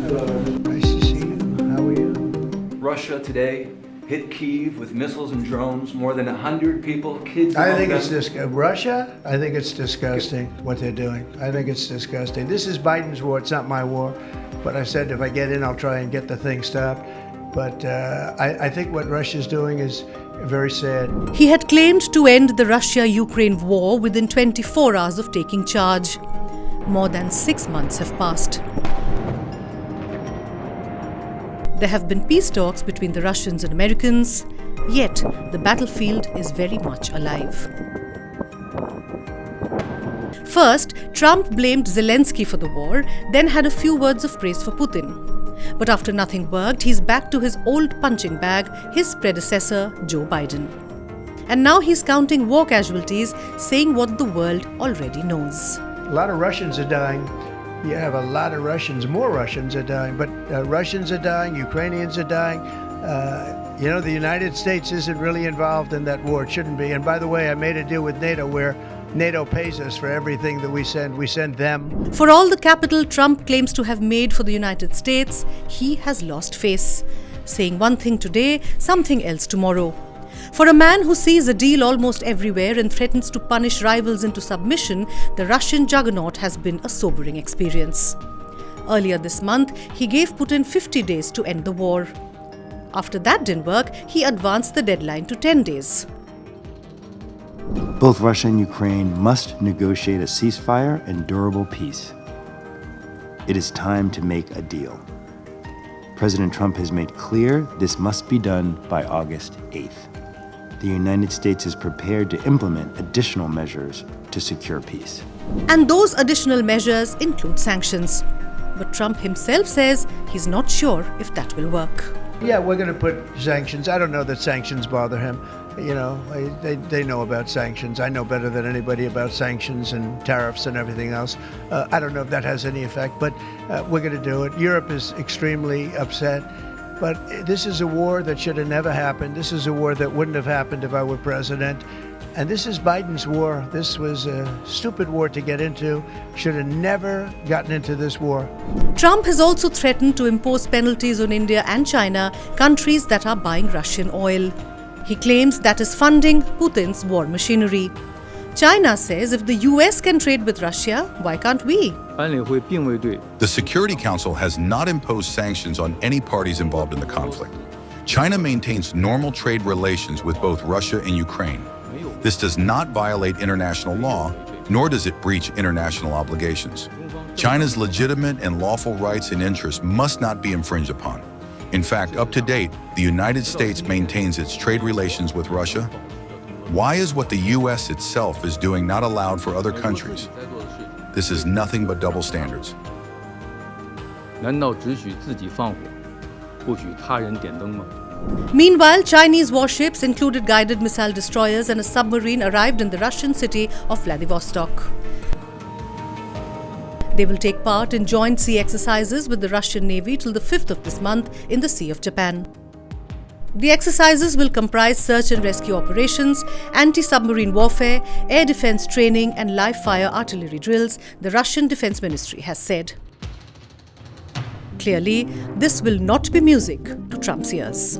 Nice to see you. How are you? Russia today hit Kyiv with missiles and drones. More than 100 people, kids. I think it's Russia. I think it's disgusting what they're doing. I think it's disgusting. This is Biden's war. It's not my war. But I said if I get in, I'll try and get the thing stopped. But I think what Russia's doing is very sad. He had claimed to end the Russia-Ukraine war within 24 hours of taking charge. More than 6 months have passed. There have been peace talks between the Russians and Americans, yet the battlefield is very much alive. First, Trump blamed Zelensky for the war, then had a few words of praise for Putin. But after nothing worked, he's back to his old punching bag, his predecessor, Joe Biden. And now he's counting war casualties, saying what the world already knows. A lot of Russians are dying. You have a lot of Russians, more Russians are dying, but Russians are dying, Ukrainians are dying. The United States isn't really involved in that war. It shouldn't be. And by the way, I made a deal with NATO where NATO pays us for everything that we send. We send them. For all the capital Trump claims to have made for the United States, he has lost face, saying one thing today, something else tomorrow. For a man who sees a deal almost everywhere and threatens to punish rivals into submission, the Russian juggernaut has been a sobering experience. Earlier this month, he gave Putin 50 days to end the war. After that didn't work, he advanced the deadline to 10 days. Both Russia and Ukraine must negotiate a ceasefire and durable peace. It is time to make a deal. President Trump has made clear this must be done by August 8th. The United States is prepared to implement additional measures to secure peace. And those additional measures include sanctions. But Trump himself says he's not sure if that will work. Yeah, we're going to put sanctions. I don't know that sanctions bother him. They know about sanctions. I know better than anybody about sanctions and tariffs and everything else. I don't know if that has any effect, but we're going to do it. Europe is extremely upset. But this is a war that should have never happened. This is a war that wouldn't have happened if I were president. And this is Biden's war. This was a stupid war to get into. Should have never gotten into this war. Trump has also threatened to impose penalties on India and China, countries that are buying Russian oil. He claims that is funding Putin's war machinery. China says if the US can trade with Russia, why can't we? The Security Council has not imposed sanctions on any parties involved in the conflict. China maintains normal trade relations with both Russia and Ukraine. This does not violate international law, nor does it breach international obligations. China's legitimate and lawful rights and interests must not be infringed upon. In fact, up to date, the United States maintains its trade relations with Russia. Why is what the U.S. itself is doing not allowed for other countries? This is nothing but double standards. Meanwhile, Chinese warships, included guided missile destroyers and a submarine, arrived in the Russian city of Vladivostok. They will take part in joint sea exercises with the Russian Navy till the 5th of this month in the Sea of Japan. The exercises will comprise search and rescue operations, anti-submarine warfare, air defense training and live-fire artillery drills, the Russian Defense Ministry has said. Clearly, this will not be music to Trump's ears.